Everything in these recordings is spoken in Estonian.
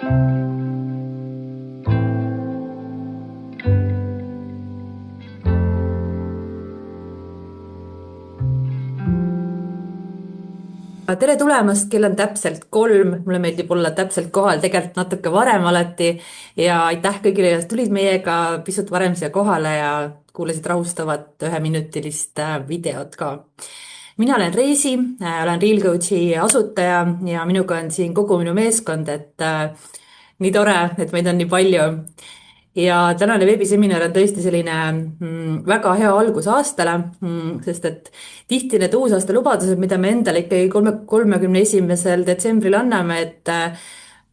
tere tulemast, kell on täpselt 3, mulle meeldib olla täpselt kohal, tegelikult natuke varem alati. ja aitäh kõigile, kes tulid meiega pisut varem siia kohale ja kuulasid rahustavat üheminutilist videot ka. mina olen Reisi, olen Real Coachi asutaja ja minuga on siin kogu minu meeskond, et nii tore, et meid on nii palju. ja tänane veebiseminar on tõesti selline väga hea algus aastale, sest et tihti need uusaasta lubadused, mida me endale ikkagi 31. detsembril anname, et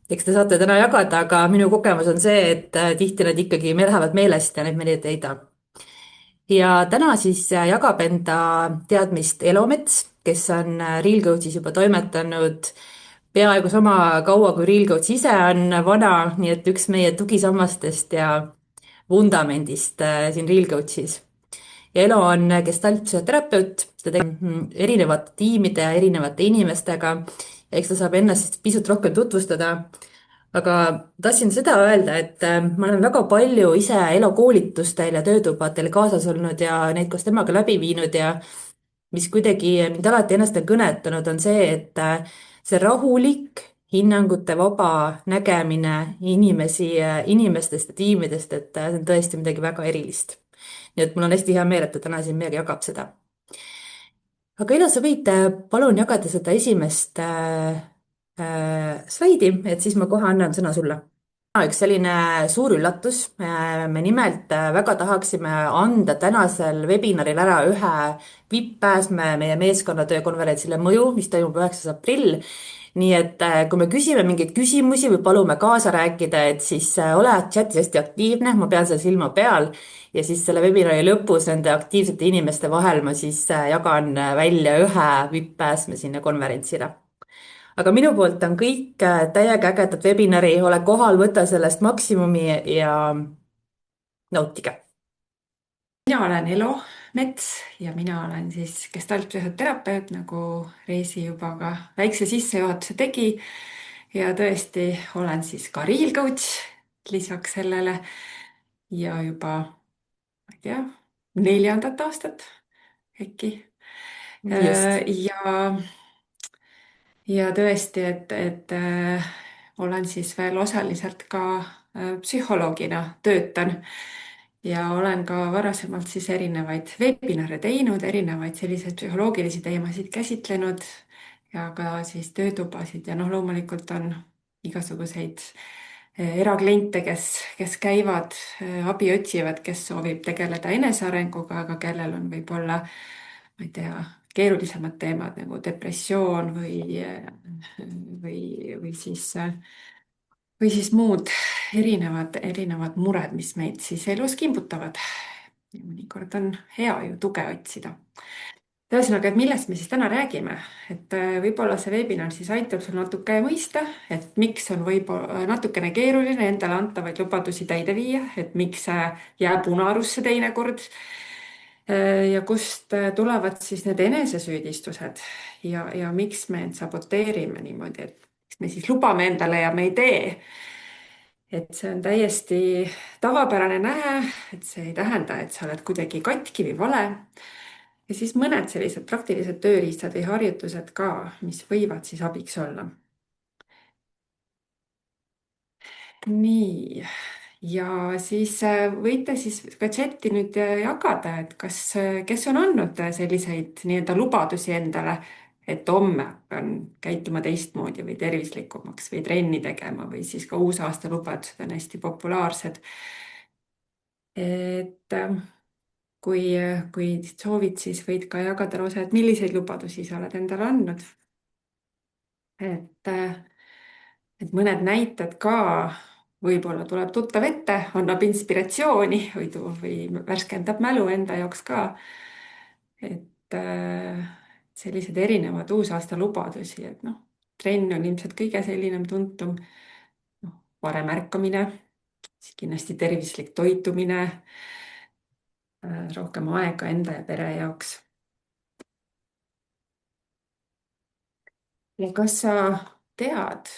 eks te saate täna jagada, aga minu kogemus on see, et tihti need ikkagi me lähevad meelest ja neid me ei heida. ja täna siis jagab enda teadmist Elomets, kes on Real Coachis juba toimetanud peaaegu sama kaua, kui Real Coach ise on vana, nii et üks meie tugisammastest ja vundamendist siin Real Coachis. ja Elo on gestaltpsühhoterapeut, ta teeb erinevate tiimide ja erinevate inimestega ja eks ta saab ennast pisut rohkem tutvustada. aga tahtsin seda öelda, et ma olen väga palju ise Elo koolitustel ja töötubadel kaasas olnud ja neid koos temaga läbi viinud ja mis kuidagi mind alati ennast on kõnetanud, on see, et see rahulik, hinnangute vaba nägemine inimestest ja tiimidest, et see on tõesti midagi väga erilist. nii et mul on hästi hea meel, et ta täna siin meiega jagab seda. aga Elo, sa võid palun jagada seda esimest slaidi, et siis ma kohe annan sõna sulle. üks selline suur üllatus. me nimelt väga tahaksime anda tänasel webinaril ära ühe VIP-pääsme meie meeskonnatöö konverentsile Mõju, mis toimub 9. aprill. nii et kui me küsime mingeid küsimusi või palume kaasa rääkida, et siis ole chatis hästi aktiivne, ma pean seal silma peal. ja siis selle webinari lõpus nende aktiivsete inimeste vahel ma siis jagan välja ühe VIP-pääsme sinna konverentsile. aga minu poolt on kõik, täiega ägedat webinari, ole kohal, võta sellest maksimumi ja nautige. Mina olen Elo Mets ja mina olen siis gestaltpsühhoterapeut, nagu Reisi juba ka väikse sissejuhatuse tegi. Ja tõesti olen siis ka Real Coach lisaks sellele ja juba, ma ei tea, 4. aastat äkki. just. Ja tõesti, et olen siis veel osaliselt ka psühholoogina töötan ja olen ka varasemalt siis erinevaid webinare teinud, erinevaid selliseid psühholoogilisi teemasid käsitlenud ja ka siis töötubasid ja loomulikult on igasuguseid erakliente, kes käivad, abi otsivad, kes soovib tegeleda enesearenguga, aga kellel on võib-olla, ma ei tea, keerulisemad teemad nagu depressioon või siis muud erinevad mured, mis meid siis elus kimbutavad. ja mõnikord on hea ju tuge otsida. Ühesõnaga, et millest me siis täna räägime, et võib-olla see webinar siis aitab sul natuke mõista, et miks on võib-olla natukene keeruline endale antavaid lubadusi täide viia, et miks see jääb unarusse teinekord ja kust tulevad siis need enesesüüdistused ja miks me end saboteerime niimoodi, et miks me siis lubame endale ja me ei tee. Et see on täiesti tavapärane nähe, et see ei tähenda, et sa oled kuidagi katki või vale. Ja siis mõned sellised praktilised tööriistad või harjutused ka, mis võivad siis abiks olla. Nii, ja siis võite siis ka chati nüüd jagada, et kes on andnud selliseid nii-öelda lubadusi endale, et homme pean käituma teistmoodi või tervislikumaks või trenni tegema või siis ka uusaasta lubadused on hästi populaarsed. Et kui soovid, siis võid ka jagada lausa, et milliseid lubadusi sa oled endale andnud. Et mõned näited ka võib-olla tuleb tuttav ette, annab inspiratsiooni või värskendab mälu enda jaoks ka. Et sellised erinevad uusaasta lubadusi, et trenn on ilmselt kõige selline tuntum, varem ärkamine, siis kindlasti tervislik toitumine, rohkem aega enda ja pere jaoks. Ja kas sa tead,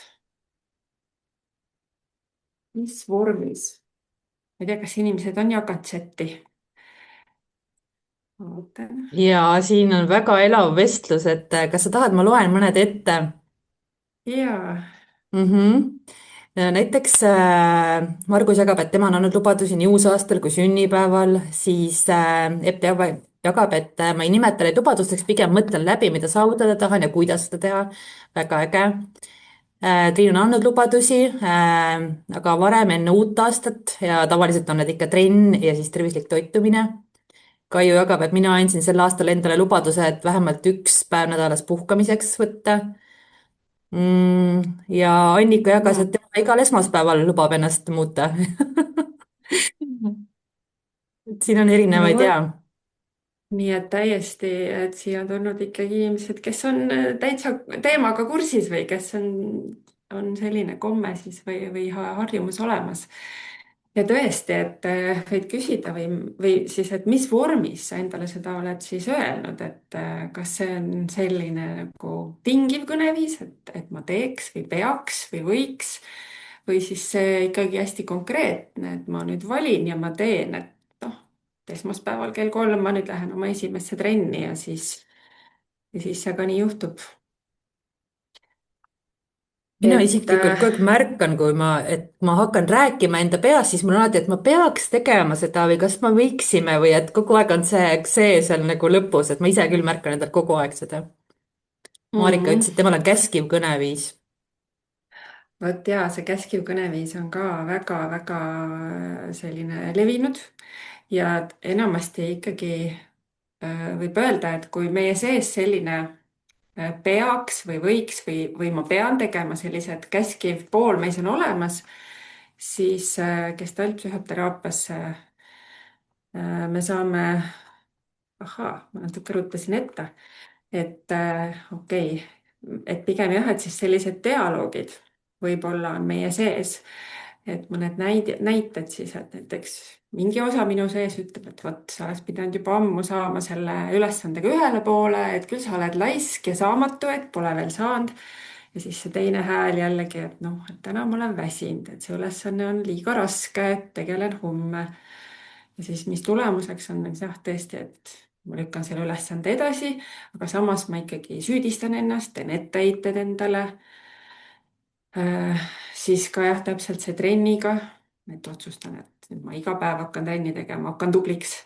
mis vormis? ma ei tea, kas inimesed on jaganud chati. ma mõtlen. ja siin on väga elav vestlus, et kas sa tahad, ma loen mõned ette jaa. mm. Näiteks Margus jagab, et tema on andnud lubadusi nii uusaastal kui sünnipäeval, siis Epp jagab, et ma ei nimeta neid lubadusteks, pigem mõtlen läbi, mida saavutada tahan ja kuidas seda teha. väga äge. Triin on andnud lubadusi, aga varem enne uut aastat ja tavaliselt on need ikka trenn ja siis tervislik toitumine. Kaiu jagab, et mina andsin sel aastal endale lubaduse, et vähemalt üks päev nädalas puhkamiseks võtta. Ja Annika jagas, et tema igal esmaspäeval lubab ennast muuta. et siin on no erinevaid ja. vot, nii et täiesti, et siia on tulnud ikkagi inimesed, kes on täitsa teemaga kursis või kes on selline komme siis või harjumus olemas. ja tõesti, et võid küsida või siis, et mis vormis sa endale seda oled siis öelnud, et kas see on selline nagu tingiv kõneviis, et ma teeks või peaks või võiks, või siis see ikkagi hästi konkreetne, et ma nüüd valin ja ma teen, et noh, esmaspäeval kell 3 ma nüüd lähen oma esimesse trenni ja siis see ka nii juhtub. mina Et isiklikult kogu aeg märkan, kui et ma hakkan rääkima enda peas, siis mul on alati, et ma peaks tegema seda või kas me võiksime või et kogu aeg on see seal nagu lõpus, et ma ise küll märkan endal kogu aeg seda. Marika ütles, et temal on käskiv kõneviis. vot jaa, see käskiv kõneviis on ka väga-väga selline levinud ja enamasti ikkagi võib öelda, et kui meie sees selline peaks või võiks või ma pean tegema, sellised käskiv pool meis on olemas, siis gestaltpsühhoteraapias me saame, ahaa, ma natuke rutasin ette, et okei, et pigem jah, et siis sellised dialoogid võib-olla on meie sees. et mõned näited siis, et näiteks mingi osa minu sees ütleb, et vot sa oleks pidanud juba ammu saama selle ülesandega ühele poole, et küll sa oled laisk ja saamatu, et pole veel saanud. ja siis see teine hääl jällegi, et noh, et täna ma olen väsinud, et see ülesanne on liiga raske, et tegelen homme. ja siis, mis tulemuseks on jah, tõesti, et ma lükkan selle ülesande edasi, aga samas ma ikkagi süüdistan ennast, teen etteheited endale. Siis ka jah, täpselt see trenniga, et otsustan, et nüüd ma iga päev hakkan trenni tegema, hakkan tubliks.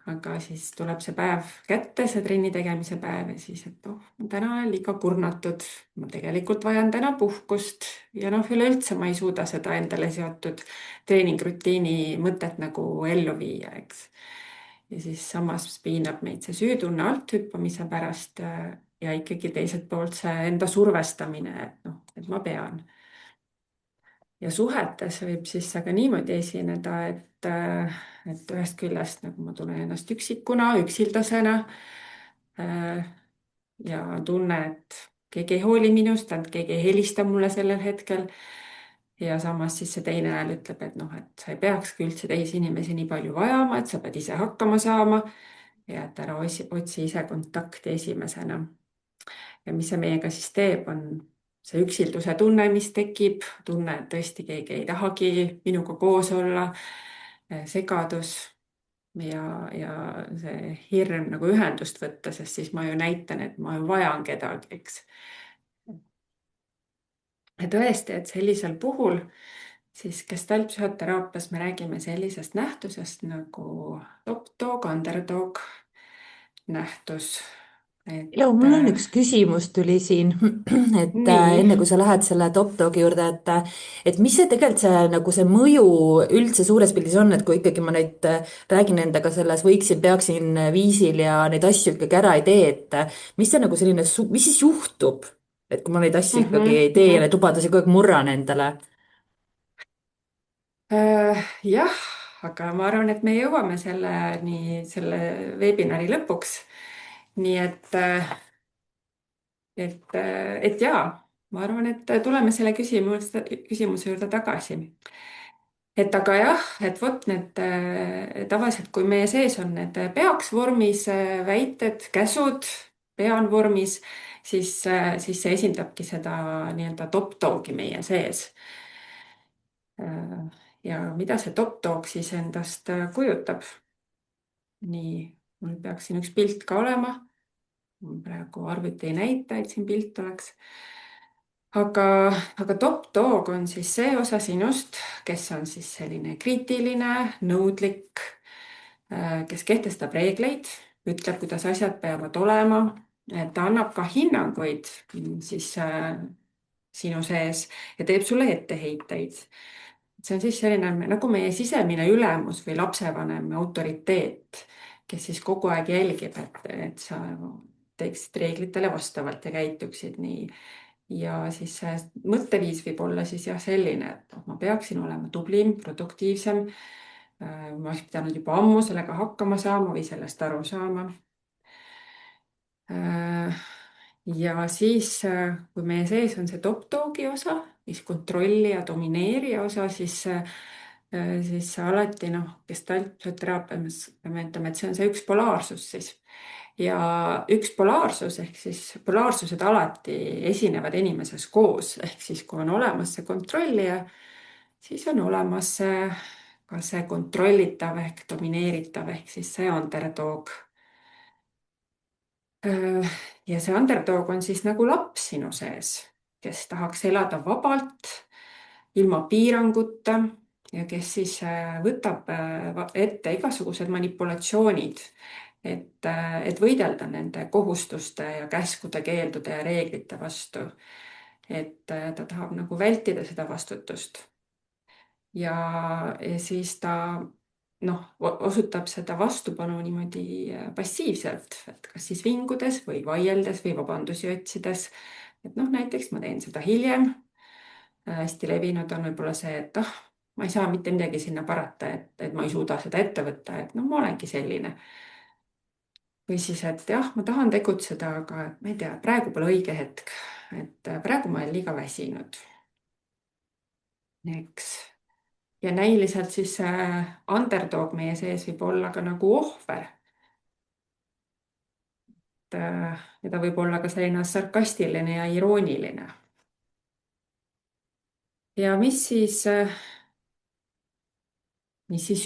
aga siis tuleb see päev kätte, see trenni tegemise päev ja siis, et oh, täna olen liiga kurnatud, ma tegelikult vajan täna puhkust ja noh, üleüldse ma ei suuda seda endale seotud treeningrutiini mõtet nagu ellu viia, eks. ja siis samas piinab meid see süütunne althüppamise pärast ja ikkagi teiselt poolt see enda survestamine, et noh, et ma pean. ja suhetes võib siis aga niimoodi esineda, et ühest küljest nagu ma tunnen ennast üksikuna, üksildasena ja tunne, et keegi ei hooli minust, et keegi ei helista mulle sellel hetkel. ja samas siis see teine hääl ütleb, et noh, et sa ei peakski üldse teisi inimesi nii palju vajama, et sa pead ise hakkama saama ja et ära otsi ise kontakti esimesena. ja mis see meiega siis teeb, on see üksilduse tunne, mis tekib, tunne, et tõesti keegi ei tahagi minuga koos olla, segadus ja see hirm nagu ühendust võtta, sest siis ma ju näitan, et ma ju vajan kedagi, eks. ja tõesti, et sellisel puhul siis gestaltpsühhoteraapias me räägime sellisest nähtusest nagu top-dog, underdog nähtus, ja et mul on üks küsimus tuli siin, et nii. enne kui sa lähed selle top dogi juurde, et mis see tegelikult see nagu see mõju üldse suures pildis on, et kui ikkagi ma neid räägin endaga selles võiksin, peaksin viisil ja neid asju ikkagi ära ei tee, et mis see nagu selline, mis siis juhtub, et kui ma neid asju ikkagi ei tee ja neid lubadusi kogu aeg murran endale? Jah, aga ma arvan, et me jõuame selle veebinari lõpuks. nii et jaa, ma arvan, et tuleme selle küsimuse juurde tagasi. et aga jah, et vot need tavaliselt, kui meie sees on need peaks vormis väited, käsud, pean vormis, siis see esindabki seda nii-öelda top-dog'i meie sees. ja mida see top-talk siis endast kujutab? nii, mul peaks siin üks pilt ka olema. Mul praegu arvuti ei näita, et siin pilt oleks. aga, aga top-dog on siis see osa sinust, kes on siis selline kriitiline, nõudlik, kes kehtestab reegleid, ütleb, kuidas asjad peavad olema, ta annab ka hinnanguid siis sinu sees ja teeb sulle etteheiteid. see on siis selline nagu meie sisemine ülemus või lapsevanem, autoriteet, kes siis kogu aeg jälgib, et sa teeksid reeglitele vastavalt ja käituksid nii. ja siis see mõtteviis võib olla siis jah selline, et ma peaksin olema tublim, produktiivsem. ma oleks pidanud juba ammu sellega hakkama saama või sellest aru saama. ja siis, kui meie sees on see top-dog'i osa, siis kontrolli ja domineerija osa, siis alati noh, gestaltpsühhoteraapias me ütleme, et see on see üks polaarsus siis. ja üks polaarsus ehk siis polaarsused alati esinevad inimeses koos, ehk siis kui on olemas see kontrollija, siis on olemas ka see kontrollitav ehk domineeritav ehk siis see underdog. ja see underdog on siis nagu laps sinu sees, kes tahaks elada vabalt, ilma piiranguta ja kes siis võtab ette igasugused manipulatsioonid, et võidelda nende kohustuste ja käskude, keeldude ja reeglite vastu. et ta tahab nagu vältida seda vastutust. ja siis ta noh, osutab seda vastupanu niimoodi passiivselt, et kas siis vingudes või vaieldes või vabandusi otsides. et noh, näiteks ma teen seda hiljem. hästi levinud on võib-olla see, et ma ei saa mitte midagi sinna parata, et ma ei suuda seda ette võtta, et noh, ma olengi selline. või siis, et jah, ma tahan tegutseda, aga ma ei tea, praegu pole õige hetk, et praegu ma olen liiga väsinud. eks. ja näiliselt siis underdog meie sees võib olla ka nagu ohver. ja ta võib olla ka selline sarkastiline ja irooniline. ja mis siis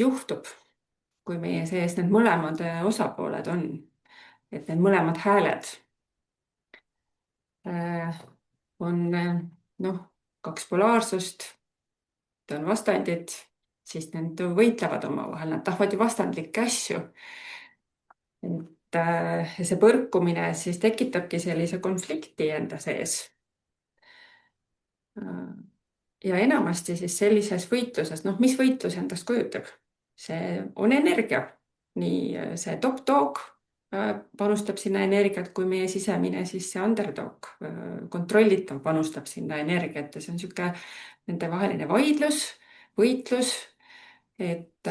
juhtub, kui meie sees need mõlemad osapooled on, et need mõlemad hääled on noh, kaks polaarsust, on vastandid, siis need võitlevad omavahel, nad tahavad ju vastandlikke asju. ja see põrkumine siis tekitabki sellise konflikti enda sees. ja enamasti siis sellises võitluses, noh, mis võitlus endast kujutab? see on energia, nii see top-dog panustab sinna energiat, kui meie sisemine siis see underdog, kontrollitav panustab sinna energiat ja see on niisugune nendevaheline vaidlus, võitlus, et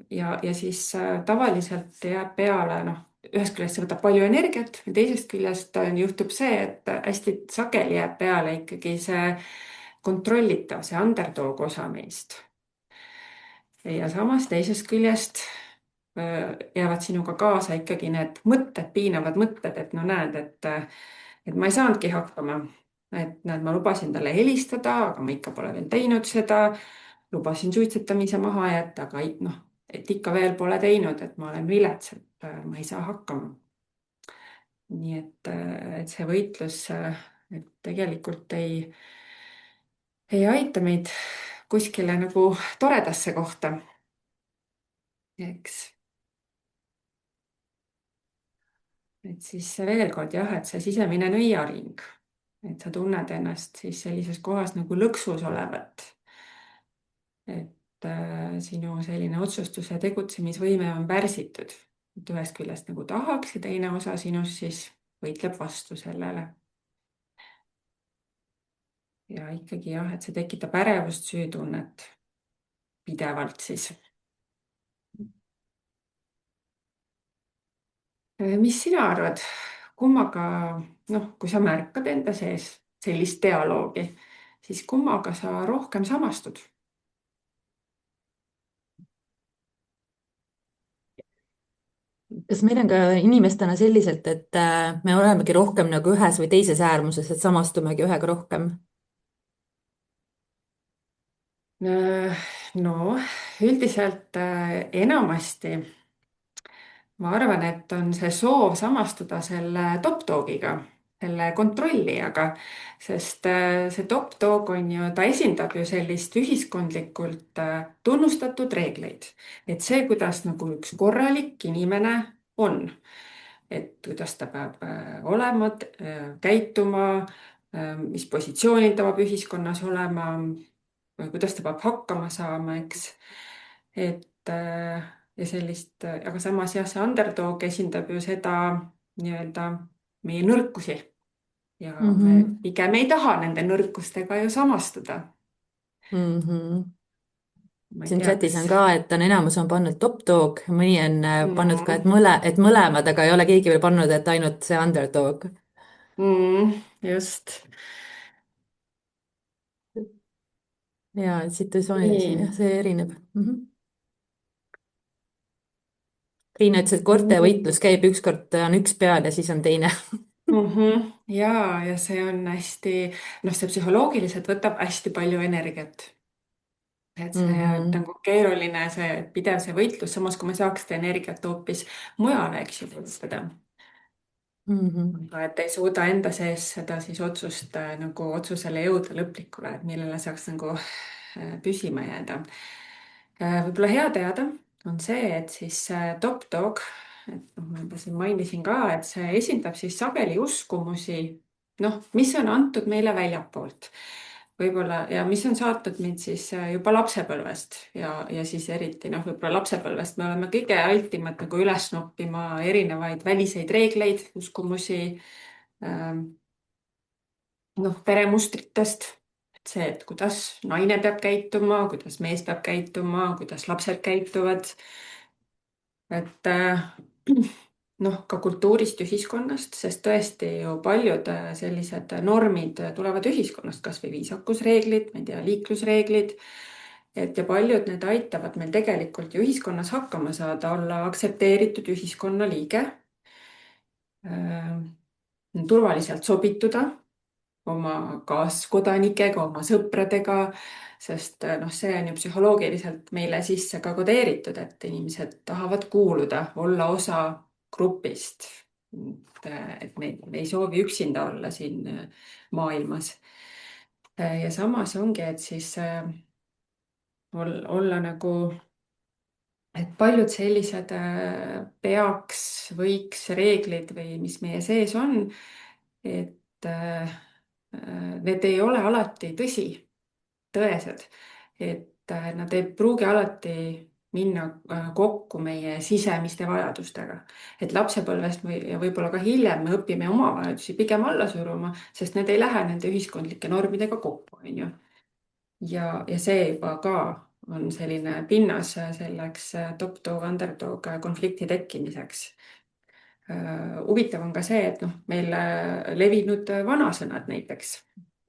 ja siis tavaliselt jääb peale, noh, ühest küljest see võtab palju energiat ja teisest küljest juhtub see, et hästi sageli jääb peale ikkagi see kontrollitav, see underdog osa meist. ja samas teisest küljest jäävad sinuga kaasa ikkagi need mõtted, piinavad mõtted, et no näed, et ma ei saanudki hakkama. et näed, ma lubasin talle helistada, aga ma ikka pole veel teinud seda. lubasin suitsetamise maha jätta, aga noh, et ikka veel pole teinud, et ma olen vilets, et ma ei saa hakkama. nii et see võitlus et tegelikult ei aita meid kuskile nagu toredasse kohta, eks. et siis veel kord jah, et see sisemine nõiaring, et sa tunned ennast siis sellises kohas nagu lõksus olevat. et sinu selline otsustus- ja tegutsemisvõime on pärsitud. et ühest küljest nagu tahaks ja teine osa sinust siis võitleb vastu sellele. ja ikkagi jah, et see tekitab ärevust, süütunnet pidevalt siis. mis sina arvad, kummaga, noh, kui sa märkad enda sees sellist dialoogi, siis kummaga sa rohkem samastud? kas meil on ka inimestena selliselt, et me olemegi rohkem nagu ühes või teises äärmuses, et samastumegi ühega rohkem? Äh, no üldiselt enamasti ma arvan, et on see soov samastuda selle top dog'iga, selle kontrollijaga, sest see top dog on ju, ta esindab ju sellist ühiskondlikult tunnustatud reegleid. Et see, kuidas nagu üks korralik inimene on, et kuidas ta peab olema, käituma, mis positsioonil ta peab ühiskonnas olema, kuidas ta peab hakkama saama, eks. et ja sellist, aga samas jah, see underdog esindab ju seda nii-öelda meie nõrkusi ja me Mhm. pigem ei taha nende nõrkustega ju samastuda. Mhm. Ma ei siin tea, chatis kas on ka, et on enamus on pannud top dog, mõni on pannud ka, mm, et mõlemad, aga ei ole keegi veel pannud, et ainult see underdog. just ja et situatsioonides nii. jah, see erineb Riina ütles, et koerte Mm. võitlus käib, ükskord on üks peal ja siis on teine. Ja see on hästi, noh, see psühholoogiliselt võtab hästi palju energiat. Et see on Mhm. nagu keeruline, see pidev see võitlus, samas kui me saaks seda energiat hoopis mujale, eks ju, kulutada. Mhm. aga et ei suuda enda sees seda siis otsust nagu otsusele jõuda lõplikule, et millele saaks nagu püsima jääda. Võib-olla hea teada on see, et siis top dog, et noh, ma juba siin mainisin ka, et see esindab siis sageli uskumusi, noh, mis on antud meile väljapoolt võib-olla ja mis on saatnud mind siis juba lapsepõlvest ja siis eriti noh, võib-olla lapsepõlvest me oleme kõige altimad nagu üles noppima erinevaid väliseid reegleid, uskumusi, ähm, noh, peremustritest. et see, et kuidas naine peab käituma, kuidas mees peab käituma, kuidas lapsed käituvad. et noh, ka kultuurist, ühiskonnast, sest tõesti ju paljud sellised normid tulevad ühiskonnast, kas või viisakusreeglid, ma ei tea, liiklusreeglid. et ja paljud need aitavad meil tegelikult ju ühiskonnas hakkama saada, olla aktsepteeritud ühiskonnaliige, turvaliselt sobituda oma kaaskodanikega, oma sõpradega, sest noh, see on ju psühholoogiliselt meile sisse ka kodeeritud, et inimesed tahavad kuuluda, olla osa grupist. et me ei soovi üksinda olla siin maailmas. ja samas ongi, et siis olla nagu, et paljud sellised peaks, võiks reeglid või mis meie sees on, et need ei ole alati tõesed, et nad ei pruugi alati minna kokku meie sisemiste vajadustega. et lapsepõlvest ja võib-olla ka hiljem me õpime oma vajadusi pigem alla suruma, sest need ei lähe nende ühiskondlike normidega kokku, on ju. ja see juba ka on selline pinnas selleks top-dog, underdog konflikti tekkimiseks. huvitav on ka see, et noh, meil levinud vanasõnad näiteks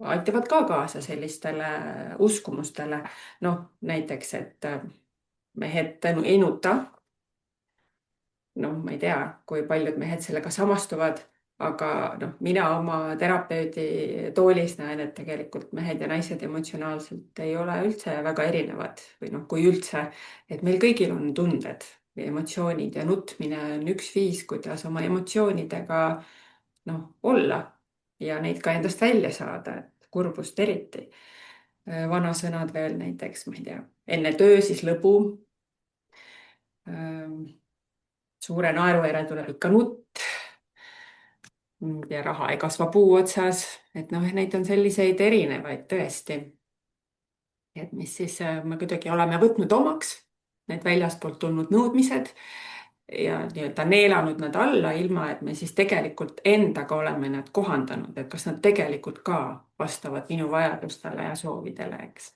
aitavad ka kaasa sellistele uskumustele. noh, näiteks, et mehed ei nuta. noh, ma ei tea, kui paljud mehed sellega samastuvad, aga noh, mina oma terapeudi toolis näen, et tegelikult mehed ja naised emotsionaalselt ei ole üldse väga erinevad või noh, kui üldse, et meil kõigil on tunded ja emotsioonid ja nutmine on üks viis, kuidas oma emotsioonidega noh, olla ja neid ka endast välja saada, et kurbust eriti. vanasõnad veel näiteks, ma ei tea, enne töö, siis lõbu. suure naeru järel tuleb ikka nutt ja raha ei kasva puu otsas, et noh, neid on selliseid erinevaid tõesti. et mis siis me kuidagi oleme võtnud omaks, need väljastpoolt tulnud nõudmised ja nii-öelda neelanud nad alla, ilma et me siis tegelikult endaga oleme nad kohandanud, et kas nad tegelikult ka vastavad minu vajadustele ja soovidele, eks.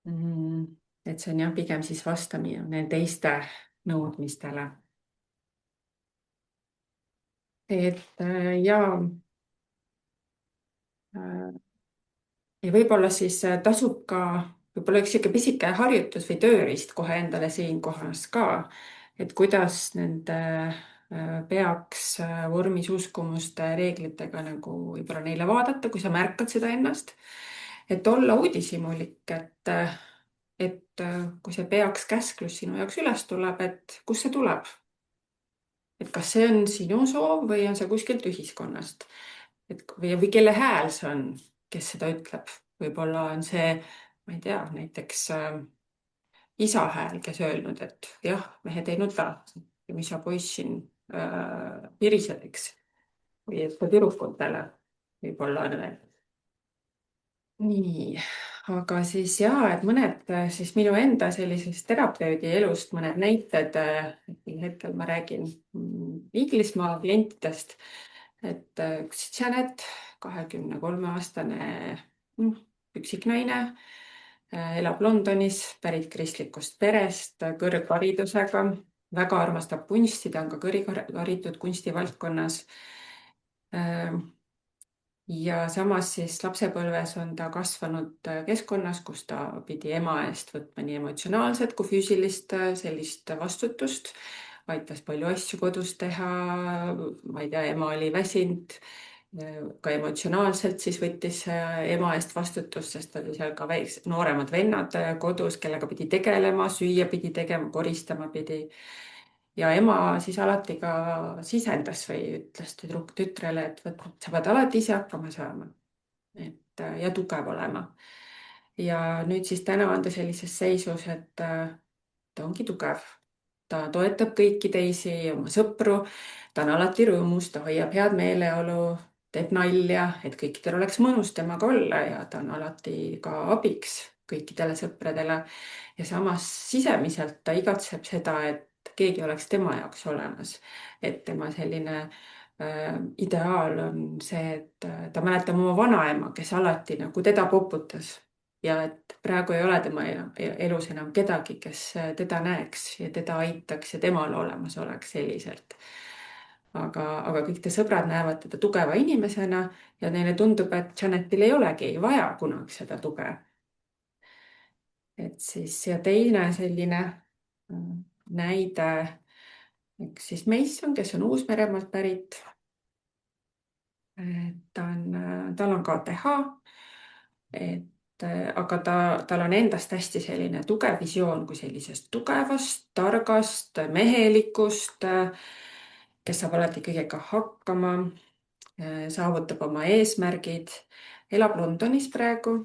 Mm, et see on jah, pigem siis vastamine nende teiste nõudmistele. Ja ja võib-olla siis tasub ka võib-olla üks sihuke pisike harjutus või tööriist kohe endale siinkohas ka, et kuidas nende peaks vormis uskumuste reeglitega nagu võib-olla neile vaadata, kui sa märkad seda ennast. et olla uudishimulik, et kui see peaks käsklus sinu jaoks üles tuleb, et kust see tuleb, et kas see on sinu soov või on see kuskilt ühiskonnast, või kelle hääl see on, kes seda ütleb. võib-olla on see, ma ei tea, näiteks isa hääl, kes öelnud, et jah, mehed ei nuta ja mis sa poiss siin pirised, eks, või et ka tüdrukutele võib-olla on need. Nii, aga siis jaa, et mõned siis minu enda sellisest terapeudi elust mõned näited. Hetkel ma räägin Inglismaa klientidest, et üks Janet, 23-aastane üksiknaine, elab Londonis, pärit kristlikust perest, kõrgharidusega, väga armastab kunsti, ta on ka kõrgharitud kunstivaldkonnas. Ja samas siis lapsepõlves on ta kasvanud keskkonnas, kus ta pidi ema eest võtma nii emotsionaalset kui füüsilist sellist vastutust. Aitas palju asju kodus teha, ma ei tea, ema oli väsinud, ka emotsionaalselt siis võttis ema eest vastutust, sest oli seal ka nooremad vennad kodus, kellega pidi tegelema, süüa pidi tegema, koristama pidi. Ja ema siis alati ka sisendas või ütles tütrele, et vot sa pead alati ise hakkama saama, et ja tugev olema. Ja nüüd siis täna on ta sellises seisus, et ta ongi tugev. Ta toetab kõiki teisi oma sõpru, ta on alati rõõmus, ta hoiab head meeleolu, teeb nalja, et kõikidel oleks mõnus temaga olla ja ta on alati ka abiks kõikidele sõpradele. Ja samas sisemiselt ta igatseb seda, et keegi oleks tema jaoks olemas. Et tema selline ideaal on see, et ta mäletab oma vanaema, kes alati nagu teda poputas ja et praegu ei ole tema elus enam kedagi, kes teda näeks ja teda aitaks ja temal olemas oleks selliselt. Aga kõik ta sõbrad näevad teda tugeva inimesena ja neile tundub, et Janetil ei olegi vaja kunagi seda tuge. Et siis ja teine selline näide, üks siis Mason, kes on Uus-Meremaalt pärit. Tal on KTH, aga tal on endast hästi selline tugev visioon kui sellisest tugevast, targast, mehelikust, kes saab alati kõigega hakkama, saavutab oma eesmärgid, elab Londonis praegu,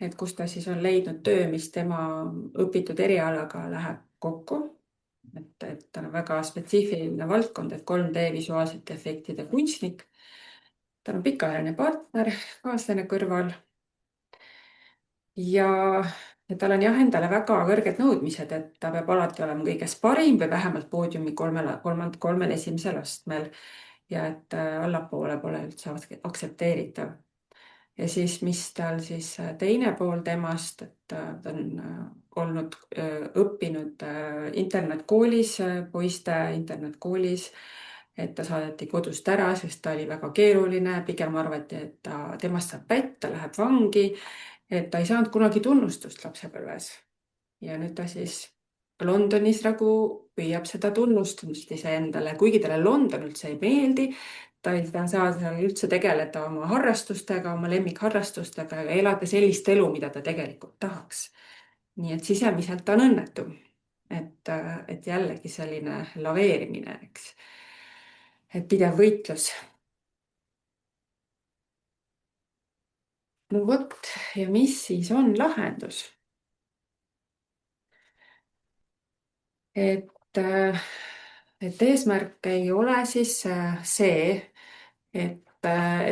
et kus ta siis on leidnud töö, mis tema õpitud erialaga läheb kokku. Et tal on väga spetsiifiline valdkond, et 3D visuaalsete efektide kunstnik. Tal on pikaajaline partner, kaaslane kõrval. Ja tal on jah endale väga kõrged nõudmised, et ta peab alati olema kõiges parim või vähemalt poodiumi kolmel esimesel astmel. Ja et allapoole pole üldse aktsepteeritav. Ja siis, mis tal siis teine pool temast, et ta on olnud õppinud internetkoolis, poiste internetkoolis, et ta saadeti kodust ära, sest ta oli väga keeruline, pigem arvati, et temast saab pätt, ta läheb vangi, et ta ei saanud kunagi tunnustust lapsepõlves. Ja nüüd ta siis Londonis nagu püüab seda tunnustust iseendale, kuigi talle London üldse ei meeldi, ta ei saa seal üldse tegeleda oma harrastustega, oma lemmikharrastustega ja elada sellist elu, mida ta tegelikult tahaks. Nii et sisemiselt ta on õnnetu. Et jällegi selline laveerimine, eks. Et pidev võitlus. No vot, ja mis siis on lahendus? Et, et eesmärk ei ole siis see, et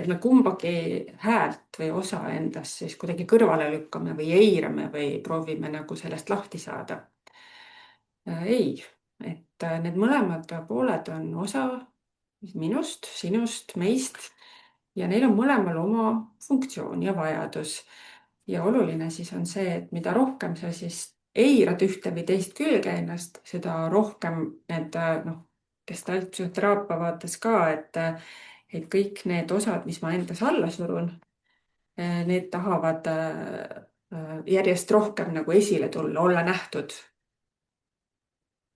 me kumbagi häält või osa endast siis kuidagi kõrvale lükkame või eirame või proovime nagu sellest lahti saada. Ei, et need mõlemad pooled on osa minust, sinust, meist ja neil on mõlemal oma funktsioon ja vajadus. Ja oluline siis on see, et mida rohkem sa siis eirad ühte või teist külge ennast, seda rohkem need gestaltpsühhoteraapia vaates ka, et kõik need osad, mis ma endas alla surun, need tahavad järjest rohkem nagu esile tulla, olla nähtud.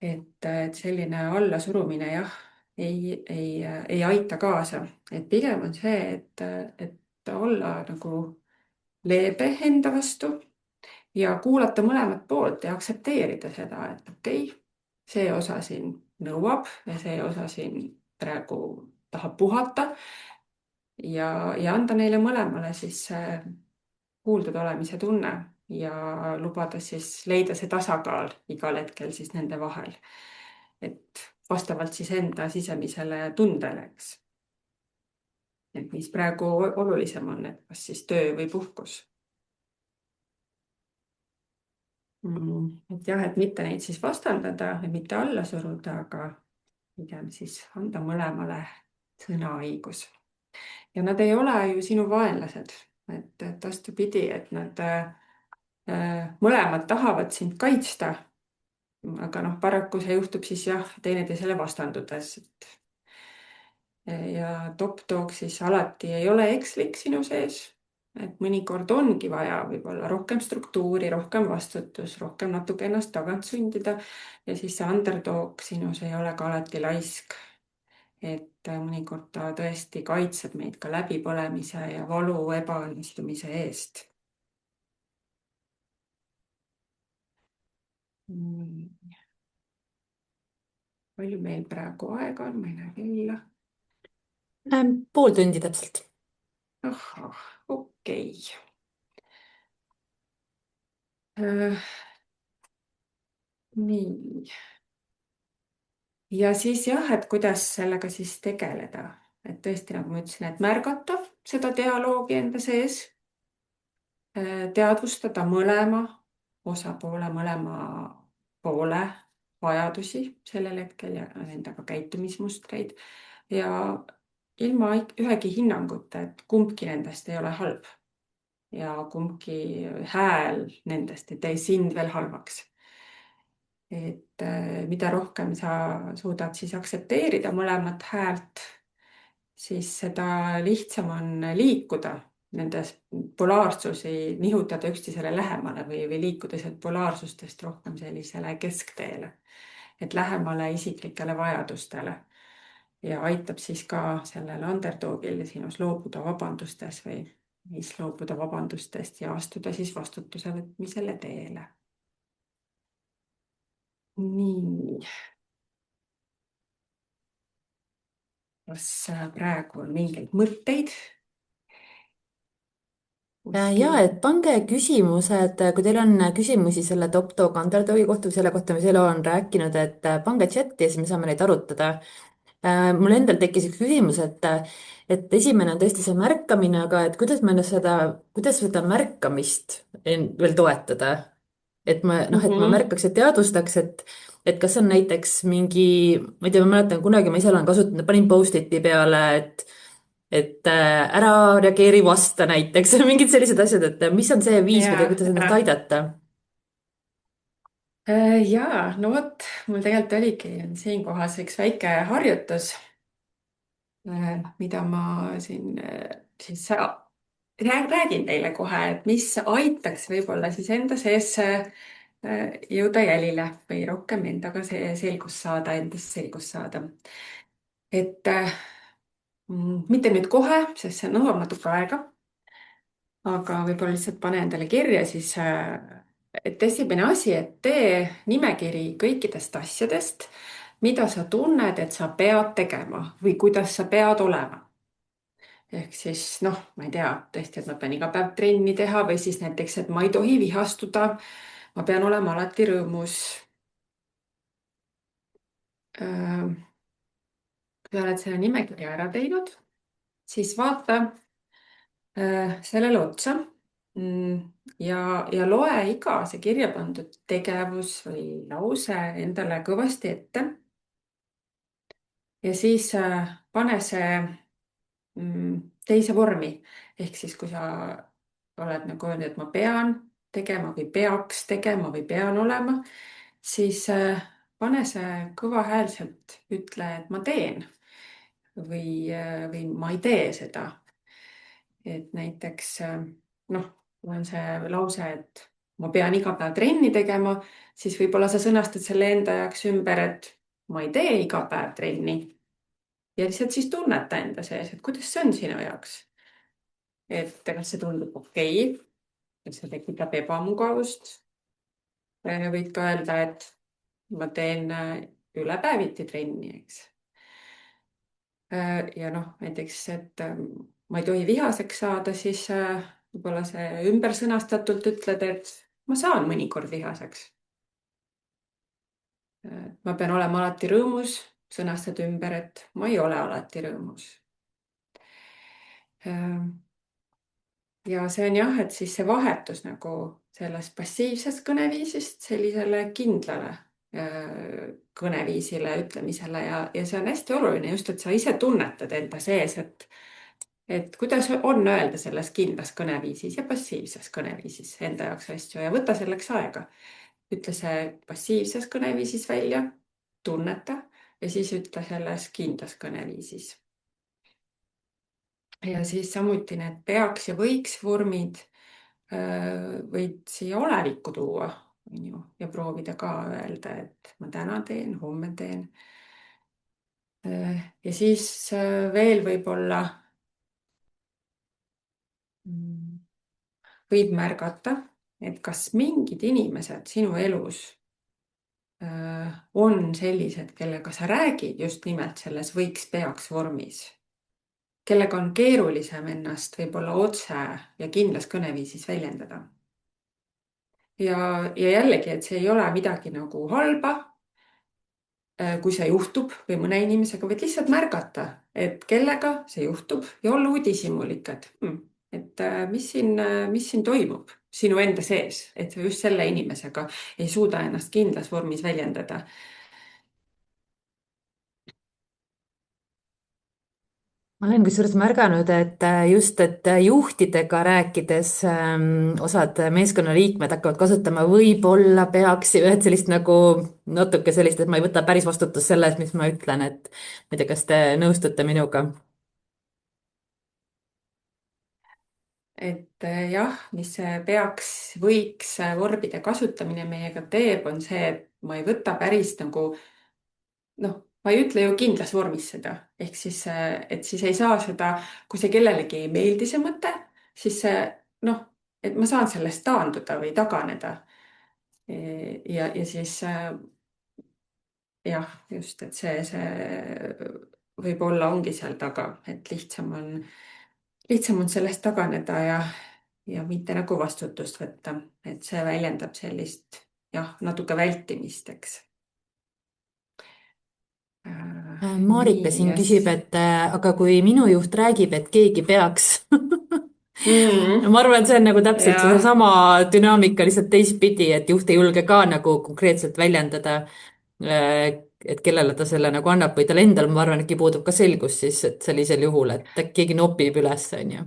Et selline allasurumine jah, ei aita kaasa, et pigem on see, et olla nagu leebe enda vastu ja kuulata mõlemat poolt ja aktsepteerida seda, et okei, see osa siin nõuab ja see osa siin praegu tahab puhata ja anda neile mõlemale siis kuuldud olemise tunne ja lubada siis leida see tasakaal igal hetkel siis nende vahel. Et vastavalt siis enda sisemisele tundele, eks. Et mis praegu olulisem on, et kas siis töö või puhkus. Et jah, et mitte neid siis vastandada ja mitte alla suruda, aga pigem siis anda mõlemale sõnaõigus. Ja nad ei ole ju sinu vaenlased, et vastupidi, et nad mõlemad tahavad sind kaitsta. Aga noh, paraku see juhtub siis jah, teineteisele vastandudes. Ja top-dog siis alati ei ole ekslik sinu sees. Et mõnikord ongi vaja võib-olla rohkem struktuuri, rohkem vastutus, rohkem natuke ennast tagant sundida. Ja siis see underdog sinus ei ole ka alati laisk. Et mõnikord ta tõesti kaitseb meid ka läbipõlemise ja valu ebaõnnestumise eest. Palju meil praegu aega on, ma ei näe kella. Pool tundi täpselt. Ahah, okei. Nii. Ja siis jah, et kuidas sellega siis tegeleda. Et tõesti, nagu ma ütlesin, et märgata seda dialoogi enda sees, teadvustada mõlema osapoole, mõlema poole vajadusi sellel hetkel ja endaga käitumismustreid ja ilma ühegi hinnanguta, et kumbki nendest ei ole halb ja kumbki hääl nendest ei tee sind veel halvaks. Et mida rohkem sa suudad siis aktsepteerida mõlemat häält, siis seda lihtsam on liikuda nendes polaarsusi, nihutada üksteisele lähemale või liikuda sealt polaarsustest rohkem sellisele keskteele, et lähemale isiklikele vajadustele ja aitab siis ka sellel underdogil sinus loobuda vabandustes või siis loobuda vabandustest ja astuda siis vastutuse võtmisele teele. Nii. Kas praegu on mingeid mõtteid Ja, kuskil? et pange küsimused, kui teil on küsimusi selle Top Dog Underdogi kohta või selle kohta, mis Elo on rääkinud, et pange chati ja siis me saame neid arutada. Mul endal tekkis üks küsimus, et esimene on tõesti see märkamine, aga et kuidas seda märkamist veel toetada? Et et ma Mhm. märkaks ja teadvustaks, et kas on näiteks mingi, ma ei tea, ma mäletan kunagi ma ise olen kasutanud, panin post-it'i peale, ära reageeri vasta näiteks, mingid sellised asjad, et mis on see viis, kuidas ennast Ja. aidata? Jaa, no vot, mul tegelikult oligi siinkohas üks väike harjutus, mida ma siin siis räägin teile kohe, et mis aitaks võib-olla siis enda sees jõuda jälile või rohkem endaga selgust saada, endas selgust saada. Et mitte nüüd kohe, sest see nõuab natuke aega, aga võib-olla lihtsalt pane endale kirja siis, et esimene asi, et tee nimekiri kõikidest asjadest, mida sa tunned, et sa pead tegema või kuidas sa pead olema. Ehk siis noh, ma ei tea, tõesti, et ma pean iga päev trenni teha või siis näiteks, et ma ei tohi vihastuda. Ma pean olema alati rõõmus. Kui oled selle nimekirja ära teinud, siis vaata sellele otsa ja loe iga see kirja pandud tegevus või lause endale kõvasti ette. Ja siis pane see teise vormi. Ehk siis, kui sa oled nagu öelnud, et ma pean tegema või peaks tegema või pean olema, siis pane see kõvahäälselt, ütle, et ma teen või ma ei tee seda. Et näiteks noh, kui on see lause, et ma pean iga päev trenni tegema, siis võib-olla sa sõnastad selle enda jaoks ümber, et ma ei tee iga päev trenni. Ja lihtsalt siis tunneta enda sees, et kuidas see on sinu jaoks. Et kas see tundub okei? et see tekitab ebamugavust. Võid ka öelda, et ma teen üle päeviti trenni, eks. Ja noh, näiteks, et ma ei tohi vihaseks saada, siis võib-olla see ümber sõnastatult ütled, et ma saan mõnikord vihaseks. Ma pean olema alati rõõmus, sõnastad ümber, et ma ei ole alati rõõmus. Ja see on jah, et siis see vahetus nagu sellest passiivsest kõneviisist sellisele kindlale kõneviisile ütlemisele ja see on hästi oluline just, et sa ise tunnetad enda sees, et kuidas on öelda selles kindlas kõneviisis ja passiivses kõneviisis enda jaoks asju ja võta selleks aega. Ütle see passiivses kõneviisis välja, tunneta ja siis ütle selles kindlas kõneviisis. Ja siis samuti need peaks ja võiks vormid võid siia olevikku tuua, on ju, ja proovida ka öelda, et ma täna teen, homme teen. Ja siis veel võib-olla võib märgata, et kas mingid inimesed sinu elus on sellised, kellega sa räägid just nimelt selles võiks-peaks vormis, kellega on keerulisem ennast võib-olla otse ja kindlas kõneviisis väljendada. Ja jällegi, et see ei ole midagi nagu halba, kui see juhtub või mõne inimesega, võid lihtsalt märgata, et kellega see juhtub ja olla uudishimulik, et mis siin toimub sinu enda sees, et sa just selle inimesega ei suuda ennast kindlas vormis väljendada. ma olen kusjuures märganud, et just, et juhtidega rääkides osad meeskonnaliikmed hakkavad kasutama võib-olla peaks, et sellist nagu natuke sellist, et ma ei võta päris vastutust selle eest, mis ma ütlen, et ma ei tea, kas te nõustute minuga? Et jah, mis see peaks, võiks vormide kasutamine meiega teeb, on see, et ma ei võta päris nagu noh, ma ei ütle ju kindlas vormis seda, ehk siis, et siis ei saa seda, kui see kellelegi ei meeldi, see mõte, siis noh, et ma saan sellest taanduda või taganeda. Ja siis jah, just, et see võib-olla ongi seal taga, et lihtsam on sellest taganeda ja mitte nagu vastutust võtta, et see väljendab sellist jah, natuke vältimist, eks. Marika Nii, siin küsib, et aga kui minu juht räägib, et keegi peaks mm, ma arvan, et see on nagu täpselt jah, sedasama dünaamika, lihtsalt teistpidi, et juht ei julge ka nagu konkreetselt väljendada, et kellele ta selle nagu annab või tal endal, ma arvan, äkki puudub ka selgus siis, et sellisel juhul, et äkki keegi nopib üles, on ju.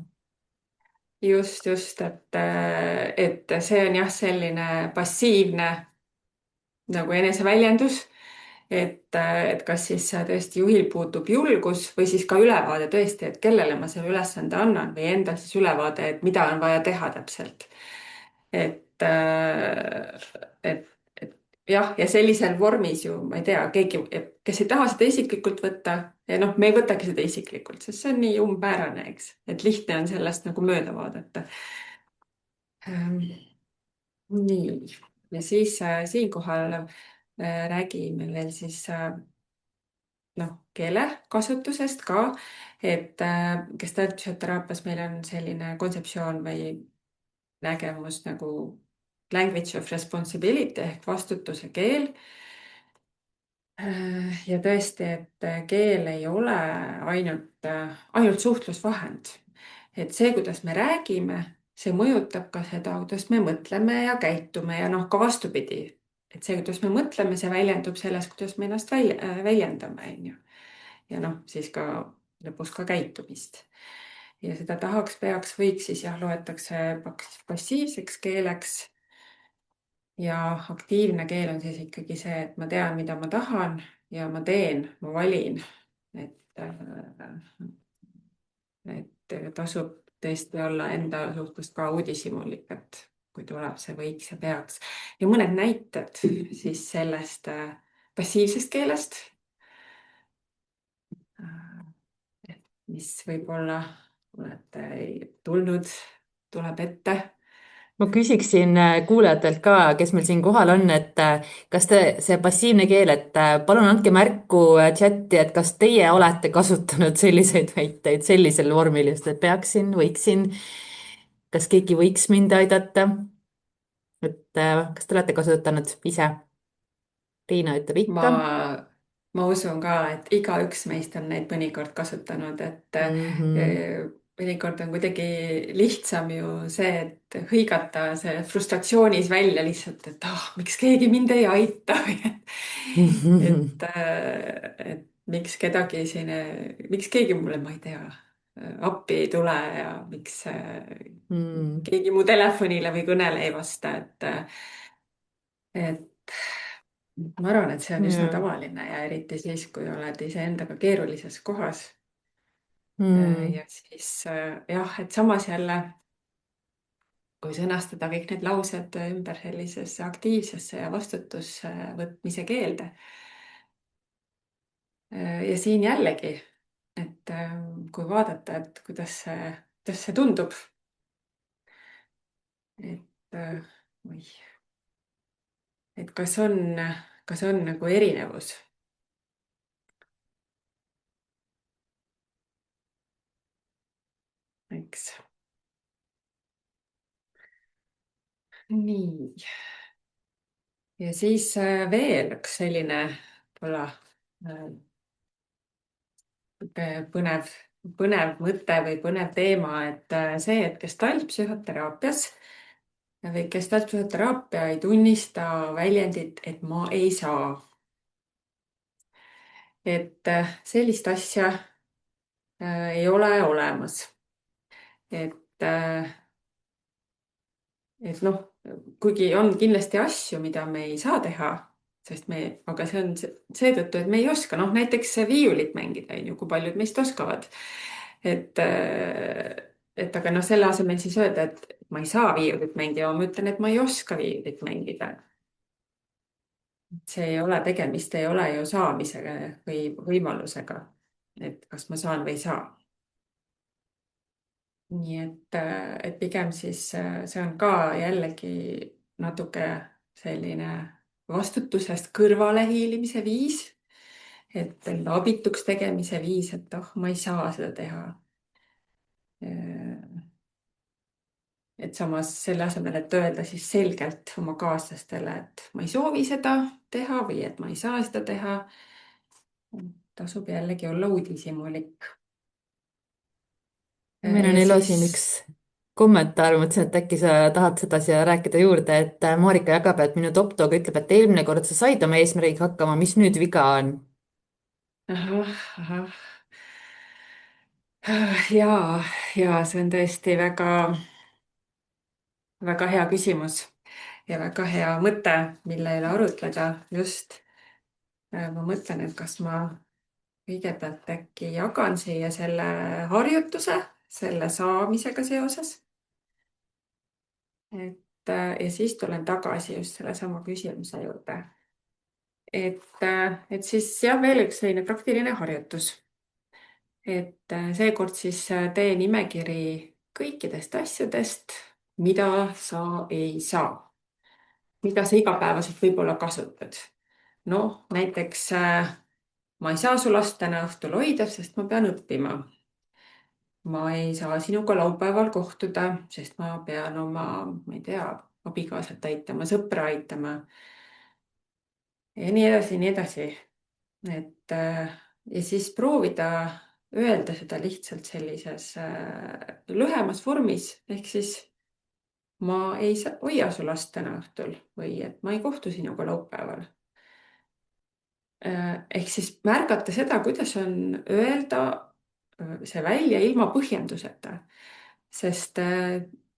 just, et see on jah, selline passiivne nagu eneseväljendus, et kas siis tõesti juhil puudub julgus või siis ka ülevaade tõesti, et kellele ma selle ülesande annan või endal siis ülevaade, et mida on vaja teha täpselt. et, et jah, ja sellisel vormis ju, ma ei tea, keegi, kes ei taha seda isiklikult võtta ja noh, me ei võtagi seda isiklikult, sest see on nii umbmäärane, eks, et lihtne on sellest nagu mööda vaadata. Nii, ja siis siinkohal räägime veel siis noh, keelekasutusest ka, et gestaltpsühhoteraapias meil on selline kontseptsioon või nägemus nagu language of responsibility ehk vastutuse keel. Ja tõesti, et keel ei ole ainult suhtlusvahend. Et see, kuidas me räägime, see mõjutab ka seda, kuidas me mõtleme ja käitume ja noh, ka vastupidi. Et see, kuidas me mõtleme, see väljendub selles, kuidas me ennast väljendame, on ju. Ja noh, siis ka lõpus ka käitumist. Ja seda tahaks, peaks, võiks siis jah, loetakse passiivseks keeleks. Ja aktiivne keel on siis ikkagi see, et ma tean, mida ma tahan ja ma teen, ma valin. Et tasub tõesti olla enda suhtes ka uudishimulik, et kui tuleb see võiks ja peaks. Ja mõned näited siis sellest passiivsest keelest, mis võib-olla olete tuleb ette. ma küsiksin kuulajatelt ka, kes meil siin kohal on, et kas te, see passiivne keel, et palun andke märku chati, et kas teie olete kasutanud selliseid väiteid sellisel vormil just, et peaksin, võiksin, kas keegi võiks mind aidata? et kas te olete kasutanud ise? Riina ütleb ikka ma, ma usun ka, et igaüks meist on neid mõnikord kasutanud, et mm. -hmm. mõnikord on kuidagi lihtsam ju see, et hõigata see frustratsioonis välja lihtsalt, et miks keegi mind ei aita või et miks kedagi siin, miks keegi mulle, ma ei tea, appi ei tule ja miks Mm. keegi mu telefonile või kõnele ei vasta, et ma arvan, et see on üsna jah. tavaline ja eriti siis, kui oled iseendaga keerulises kohas. Mm. Ja siis jah, et samas jälle, kui sõnastada kõik need laused ümber sellisesse aktiivsesse ja vastutuse võtmise keelde. Ja siin jällegi, et kui vaadata, et kuidas see tundub, et oih, et kas on nagu erinevus, eks. Nii. Ja siis veel üks selline võib-olla põnev, põnev mõte või põnev teema, et see, et gestaltpsühhoteraapias või gestaltpsühhoteraapia ei tunnista väljendit, et ma ei saa. Et sellist asja ei ole olemas. Et, et noh, kuigi on kindlasti asju, mida me ei saa teha, aga see on seetõttu, et me ei oska, noh näiteks viiulit mängida, on ju, kui paljud meist oskavad. Et, et aga noh, selle asemel siis öelda, et ma ei saa viiulit mängida, ma ütlen, et ma ei oska viiulit mängida. See ei ole, tegemist ei ole ju saamisega või võimalusega, et kas ma saan või ei saa. Nii et pigem siis see on ka jällegi natuke selline vastutusest kõrvalehiilimise viis, et enda abituks tegemise viis, et ma ei saa seda teha. Et samas selle asemel, et öelda siis selgelt oma kaaslastele, et ma ei soovi seda teha või et ma ei saa seda teha, tasub jällegi olla uudishimulik. meil on Ja Elo siis siin üks kommentaar, mõtlesin, et äkki sa tahad seda siia rääkida juurde, et Marika jagab, et minu top-dog ütleb, et eelmine kord sa said oma eesmärgiga hakkama, mis nüüd viga on? ahah, ahah. Ja, ja see on tõesti väga, väga hea küsimus ja väga hea mõte, mille üle arutleda just. Ma mõtlen, et kas ma kõigepealt äkki jagan siia selle harjutuse, selle saamisega seoses. Ja siis tulen tagasi just sellesama küsimuse juurde. Et siis jah, veel üks selline praktiline harjutus. Et seekord siis tee nimekiri kõikidest asjadest, mida sa ei saa, mida sa igapäevaselt võib-olla kasutad. Noh, näiteks ma ei saa su last täna õhtul hoida, sest ma pean õppima. Ma ei saa sinuga laupäeval kohtuda, sest ma pean oma, ma ei tea, abikaasat aitama, sõpra aitama. Ja nii edasi, nii edasi. Ja siis proovida öelda seda lihtsalt sellises lühemas vormis, ehk siis ma ei hoia su last täna õhtul või et ma ei kohtu sinuga laupäeval. Ehk siis märgata seda, kuidas on öelda see välja ilma põhjenduseta. Sest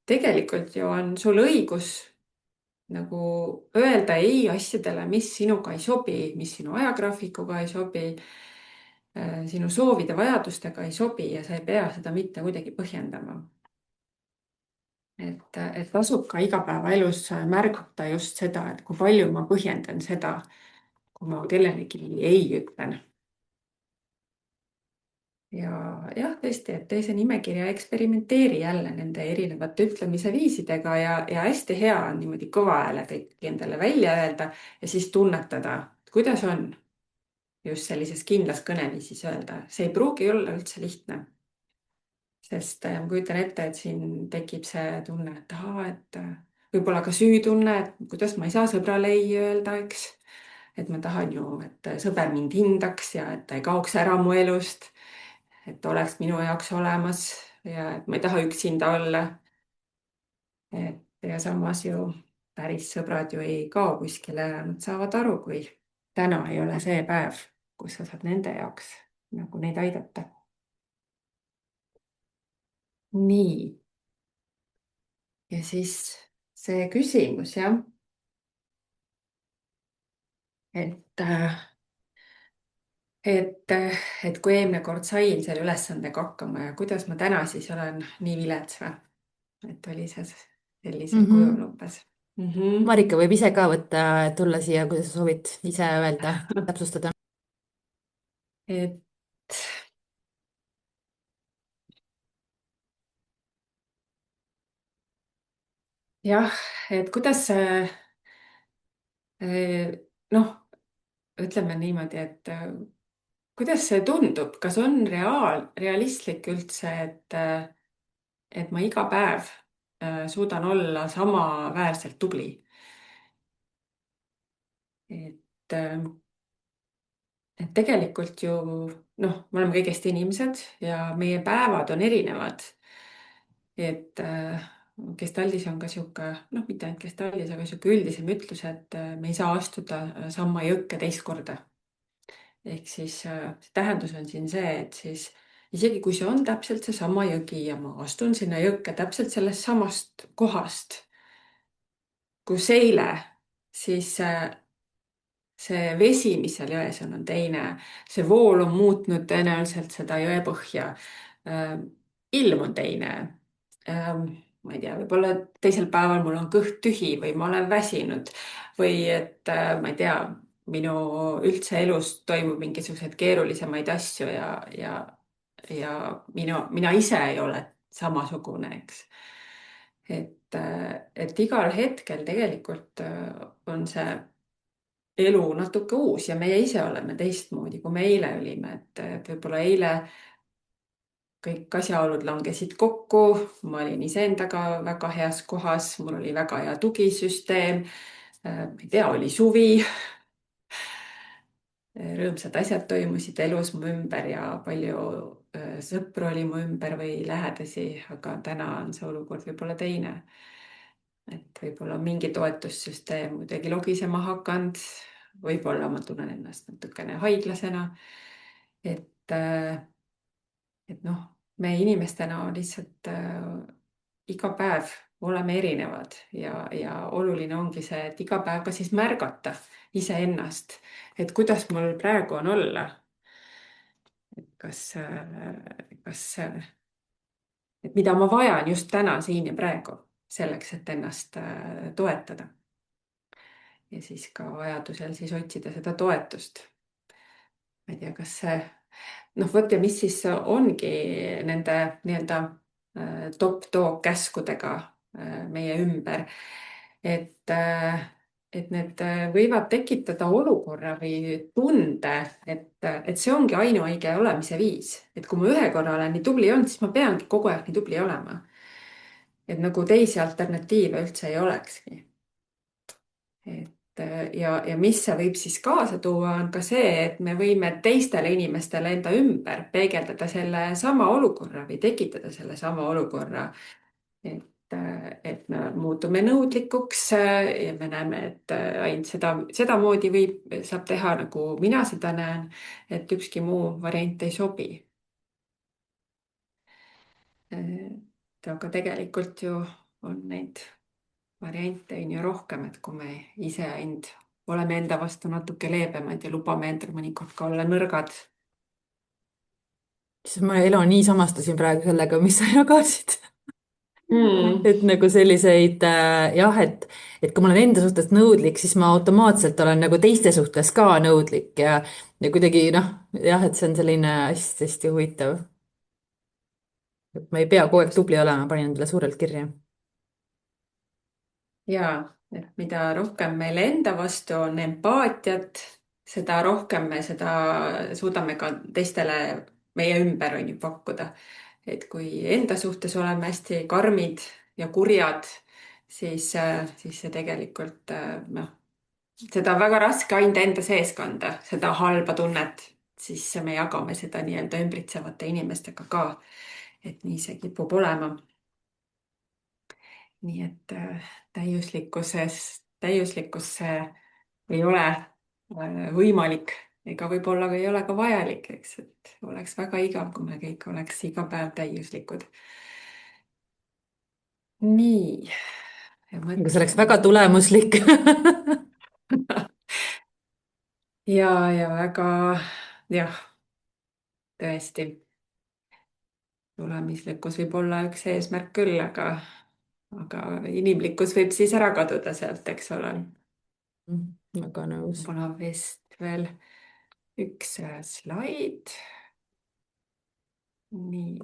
tegelikult ju on sul õigus nagu öelda ei asjadele, mis sinuga ei sobi, mis sinu ajagraafikuga ei sobi, sinu soovide, vajadustega ei sobi ja sa ei pea seda mitte kuidagi põhjendama. Et tasub ka igapäevaelus märgata just seda, et kui palju ma põhjendan seda, kui ma kellelegi ei ütlen. ja jah, tõesti, et tee see nimekiri ja eksperimenteeri jälle nende erinevate ütlemise viisidega ja hästi hea on niimoodi kõva häälega ikkagi endale välja öelda ja siis tunnetada, kuidas on just sellises kindlas kõneviisis öelda. See ei pruugi olla üldse lihtne, sest ma kujutan ette, et siin tekib see tunne, et ahaa, et võib-olla ka süütunne, et kuidas ma ei saa sõbrale ei öelda, eks. Et ma tahan ju, et sõber mind hindaks ja et ta ei kaoks ära mu elust, et oleks minu jaoks olemas ja et ma ei taha üksinda olla. Et ja samas ju päris sõbrad ju ei kao kuskile, nad saavad aru, kui täna ei ole see päev, kus sa saad nende jaoks nagu neid aidata. nii, ja siis see küsimus jah, et et kui eelmine kord sain selle ülesandega hakkama ja kuidas ma täna siis olen nii vilets või? Et oli see sellisel kujul Mhm. umbes mm. -hmm. Marika võib ise ka võtta, tulla siia, kui sa soovid ise öelda, täpsustada. et jah, et kuidas see noh, ütleme niimoodi, et kuidas see tundub, kas on realistlik üldse, et ma iga päev suudan olla samaväärselt tubli? et et tegelikult ju noh, me oleme kõigest inimesed ja meie päevad on erinevad. et Gestaldis on ka sihuke, noh, mitte ainult Gestaldis, aga sihuke üldisem ütlus, et me ei saa astuda samma jõkke teist korda. ehk siis see tähendus on siin see, et siis isegi kui see on täpselt seesama jõgi ja ma astun sinna jõkke täpselt sellest samast kohast, kus eile, siis see vesi, mis seal jões on teine, see vool on muutnud tõenäoliselt seda jõepõhja. ilm on teine. Ma ei tea, võib-olla teisel päeval mul on kõht tühi või ma olen väsinud või et ma ei tea, minu üldse elus toimub mingisuguseid keerulisemaid asju ja mina ise ei ole samasugune, eks. et igal hetkel tegelikult on see elu natuke uus ja meie ise oleme teistmoodi, kui me eile olime, et võib-olla eile kõik asjaolud langesid kokku, ma olin iseendaga väga heas kohas, mul oli väga hea tugisüsteem. ma ei tea, oli suvi, rõõmsad asjad toimusid elus mu ümber ja palju sõpru oli mu ümber või lähedasi, aga täna on see olukord võib-olla teine. et võib-olla on mingi toetussüsteem kuidagi logisema hakanud, võib-olla ma tunnen ennast natukene haiglasena. et, et noh, me inimestena lihtsalt iga päev oleme erinevad ja oluline ongi see, et iga päev ka siis märgata iseennast, et kuidas mul praegu on olla. et et mida ma vajan just täna, siin ja praegu selleks, et ennast toetada. Ja siis ka vajadusel siis otsida seda toetust. Ma ei tea, kas see, noh vot ja mis siis ongi nende nii-öelda top-dog käskudega meie ümber. et, et need võivad tekitada olukorra või tunde, et see ongi ainuõige olemise viis. Et kui ma ühe korra olen nii tubli olnud, siis ma peangi kogu aeg nii tubli olema. Et nagu teisi alternatiive üldse ei olekski. Ja mis see võib siis kaasa tuua, on ka see, et me võime teistele inimestele enda ümber peegeldada sellesama olukorra või tekitada sellesama olukorra. et me muutume nõudlikuks ja me näeme, et ainult sedamoodi saab teha, nagu mina seda näen, et ükski muu variant ei sobi. Aga tegelikult ju on neid variante on ju rohkem, et kui me ise oleme enda vastu natuke leebemad ja lubame endal mõnikord ka olla nõrgad. siis ma elu nii samastusin praegu sellega, mis sa jagasid. mm. et nagu selliseid jah, et kui ma olen enda suhtes nõudlik, siis ma automaatselt olen nagu teiste suhtes ka nõudlik ja kuidagi noh, jah, et see on selline hästi-hästi huvitav. et ma ei pea kogu aeg Just. tubli olema, panin endale suurelt kirja. Ja et mida rohkem meil enda vastu on empaatiat, seda rohkem me seda suudame ka teistele meie ümber on ju pakkuda. Et kui enda suhtes oleme hästi karmid ja kurjad, siis see tegelikult noh, seda on väga raske ainult enda sees kanda, seda halba tunnet, siis me jagame seda nii-öelda ümbritsevate inimestega ka. et nii see kipub olema. nii et täiuslikkus ei ole võimalik ega võib-olla ei ole ka vajalik, eks, et oleks väga igav, kui me kõik oleks iga päev täiuslikud. nii, ja aga see oleks mõtlen. väga tulemuslik. ja väga, jah, tõesti, tulemuslikkus võib olla üks eesmärk küll, aga inimlikkus võib siis ära kaduda sealt, eks ole. väga nõus. mul on vist veel üks slaid. nii.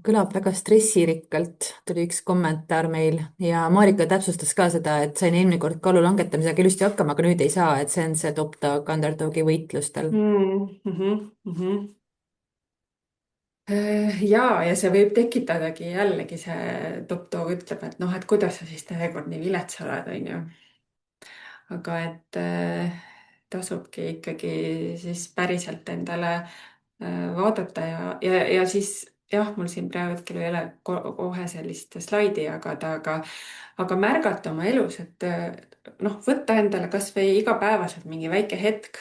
Kõlab väga stressirikkalt, tuli üks kommentaar meil ja Marika täpsustas ka seda, et sain eelmine kord kaalu langetamisega ilusti hakkama, aga nüüd ei saa, et see on see top dog, underdogi võitlustel. Ja see võib tekitadagi jällegi see top-dog ütleb, et noh, et kuidas sa siis seekord nii vilets oled, onju. aga et tasubki ikkagi siis päriselt endale vaadata ja siis jah, mul siin praegu hetkel ei ole kohe sellist slaidi jagada, aga märgata oma elus, et noh, võtta endale kasvõi igapäevaselt mingi väike hetk,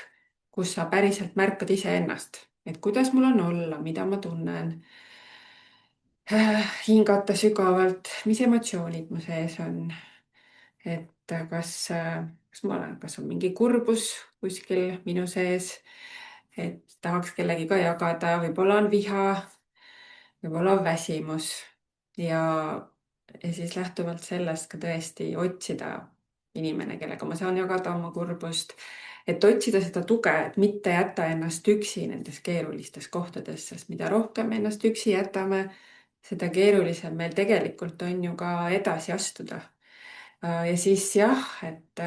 kus sa päriselt märkad iseennast, et kuidas mul on olla, mida ma tunnen. hingata sügavalt, mis emotsioonid mu sees on, et kas ma olen, kas on mingi kurbus kuskil minu sees, et tahaks kellegiga jagada, võib-olla on viha, võib-olla on väsimus ja, ja siis lähtuvalt sellest ka tõesti otsida inimene, kellega ma saan jagada oma kurbust, et otsida seda tuge, et mitte jätta ennast üksi nendes keerulistes kohtades, sest mida rohkem ennast üksi jätame, seda keerulisem meil tegelikult on ju ka edasi astuda. ja siis jah, et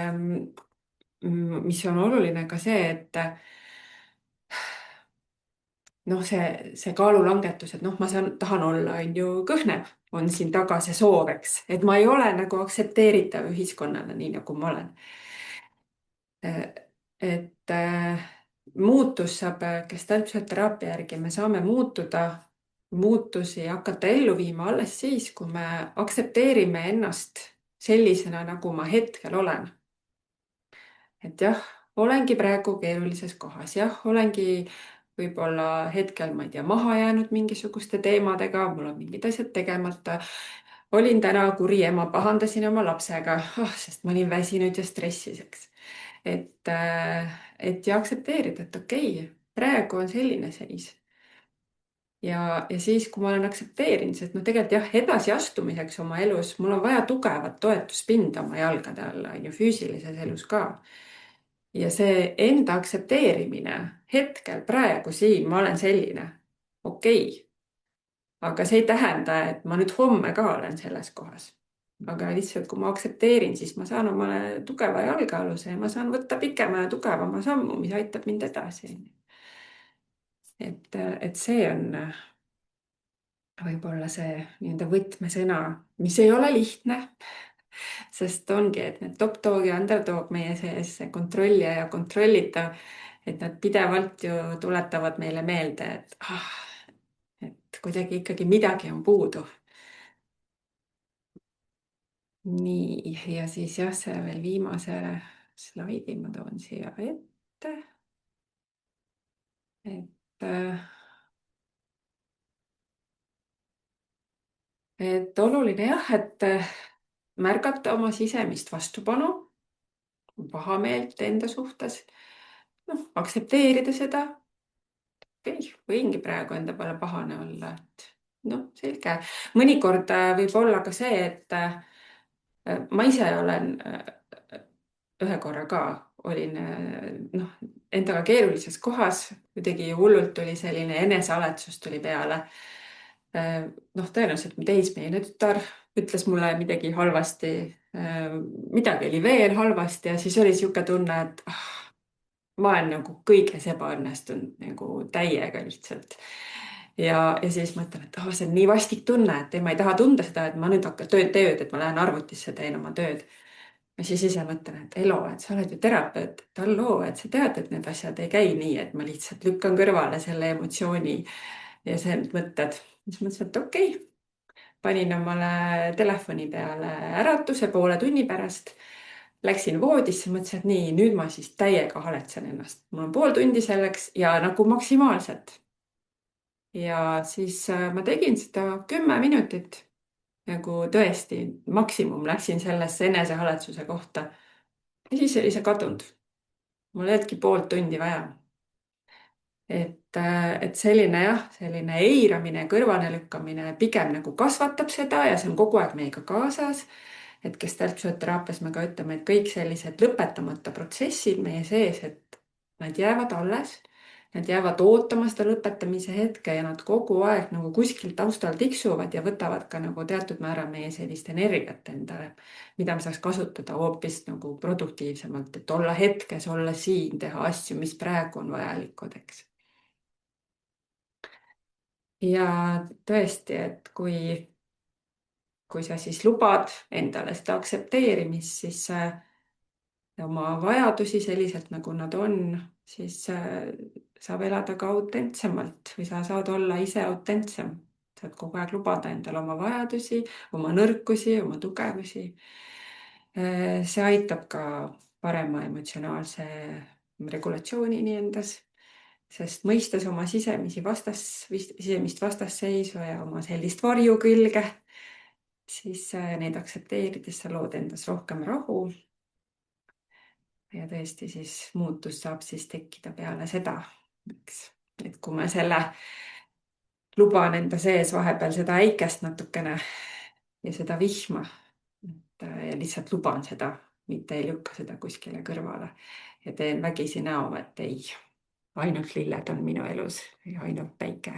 mis on oluline ka see, et noh, see kaalulangetus, et noh, ma tahan olla, on ju, kõhnem, on siin taga see soov, eks, et ma ei ole nagu aktsepteeritav ühiskonnale, nii nagu ma olen. et muutus saab gestaltpsühhoteraapia järgi, me saame muutuda, muutusi hakata ellu viima alles siis, kui me aktsepteerime ennast sellisena, nagu ma hetkel olen. et jah, olengi praegu keerulises kohas, jah, olengi võib-olla hetkel, ma ei tea, maha jäänud mingisuguste teemadega, mul on mingid asjad tegemata. olin täna kuri ema, pahandasin oma lapsega, sest ma olin väsinud ja stressis, eks. et ja aktsepteerida, et okei, praegu on selline seis. ja siis, kui ma olen aktsepteerinud, sest noh, tegelikult jah, edasiastumiseks oma elus mul on vaja tugevat toetuspinda oma jalgade alla, on ju, füüsilises elus ka. ja see enda aktsepteerimine hetkel, praegu siin ma olen selline, okei. aga see ei tähenda, et ma nüüd homme ka olen selles kohas. aga lihtsalt, kui ma aktsepteerin, siis ma saan omale tugeva jalgealuse ja ma saan võtta pikema ja tugevama sammu, mis aitab mind edasi. et see on võib-olla see nii-öelda võtmesõna, mis ei ole lihtne, sest ongi, et need top-dog ja underdog meie sees, see kontrollija ja kontrollitav, et nad pidevalt ju tuletavad meile meelde, et kuidagi ikkagi midagi on puudu. nii, ja siis jah, see veel viimase slaidi ma toon siia ette. et oluline jah, et märgata oma sisemist vastupanu, pahameelt enda suhtes, noh, aktsepteerida seda. okei, võingi praegu enda peale pahane olla, noh, selge. mõnikord võib olla ka see, et ma ise olen ühe korra ka olin noh, endaga keerulises kohas, kuidagi hullult tuli selline enesealetsus tuli peale. noh, tõenäoliselt mu teismeline tütar ütles mulle midagi halvasti, midagi oli veel halvasti ja siis oli niisugune tunne, et ma olen nagu kõiges ebaõnnestunud nagu täiega lihtsalt. ja siis mõtlen, et see on nii vastik tunne, et ei, ma ei taha tunda seda, et ma nüüd hakkan tööd, et ma lähen arvutisse, teen oma tööd. ja siis ise mõtlen, et Elo, et sa oled ju terapeut, et halloo, et sa tead, et need asjad ei käi nii, et ma lihtsalt lükkan kõrvale selle emotsiooni ja see mõtted. siis mõtlesin, et okei okay. Panin omale telefoni peale äratuse poole tunni pärast. Läksin voodisse, mõtlesin, et nii, nüüd ma siis täiega haletsen ennast. mul on pool tundi selleks ja nagu maksimaalselt. ja siis ma tegin seda 10 minutit nagu tõesti maksimum, läksin sellesse enesehaletsuse kohta. ja siis oli see kadunud. mul ei olnudki poolt tundi vaja. et selline jah, selline eiramine, kõrvalelükkamine pigem nagu kasvatab seda ja see on kogu aeg meiega kaasas. et gestaltpsühhoteraapias me ka ütleme, et kõik sellised lõpetamata protsessid meie sees, et nad jäävad alles. Nad jäävad ootama seda lõpetamise hetke ja nad kogu aeg nagu kuskil taustal tiksuvad ja võtavad ka nagu teatud määral meie sellist energiat endale, mida me saaks kasutada hoopis nagu produktiivsemalt, et olla hetkes, olla siin, teha asju, mis praegu on vajalikud, eks. ja tõesti, et kui sa siis lubad endale seda aktsepteerimist, siis oma vajadusi selliselt, nagu nad on, siis saab elada ka autentsemalt või sa saad olla ise autentsem. saad kogu aeg lubada endale oma vajadusi, oma nõrkusi, oma tugevusi. see aitab ka parema emotsionaalse regulatsioonini endas, sest mõistes oma sisemist vastasseisu ja oma sellist varjukülge, siis neid aktsepteerides sa lood endas rohkem rahu. ja tõesti siis muutus saab siis tekkida peale seda, eks, et kui ma selle luban enda sees vahepeal seda äikest natukene ja seda vihma, et ja lihtsalt luban seda, mitte ei lükka seda kuskile kõrvale ja teen vägisi näo, et ei, ainult lilled on minu elus ja ainult päike.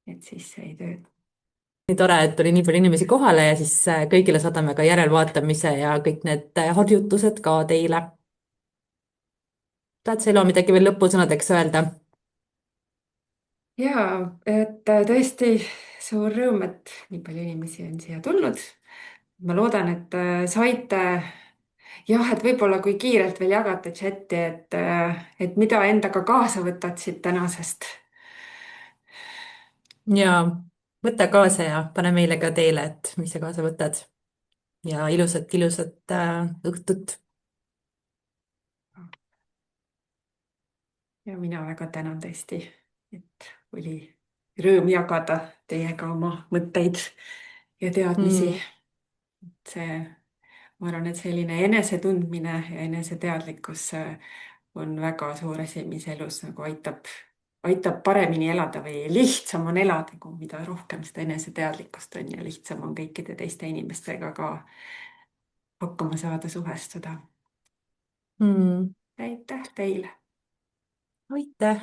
et siis see ei tööta. nii tore, et tuli nii palju inimesi kohale ja siis kõigile saadame ka järelvaatamise ja kõik need harjutused ka teile. tahad sa, Elo, midagi veel lõpusõnadeks öelda? ja et tõesti suur rõõm, et nii palju inimesi on siia tulnud. ma loodan, et saite jah, et võib-olla kui kiirelt veel jagate chati, et mida endaga kaasa võtad siit tänasest. ja võta kaasa ja pane meile ka teele, et mis sa kaasa võtad. ja ilusat õhtut. ja mina väga tänan tõesti, et oli rõõm jagada teiega oma mõtteid ja teadmisi. Mm. see, ma arvan, et selline enesetundmine ja eneseteadlikkus on väga suur asi, mis elus nagu aitab paremini elada või lihtsam on elada, kui mida rohkem seda eneseteadlikkust on ja lihtsam on kõikide teiste inimestega ka hakkama saada, suhestuda. Mm. aitäh teile! aitäh!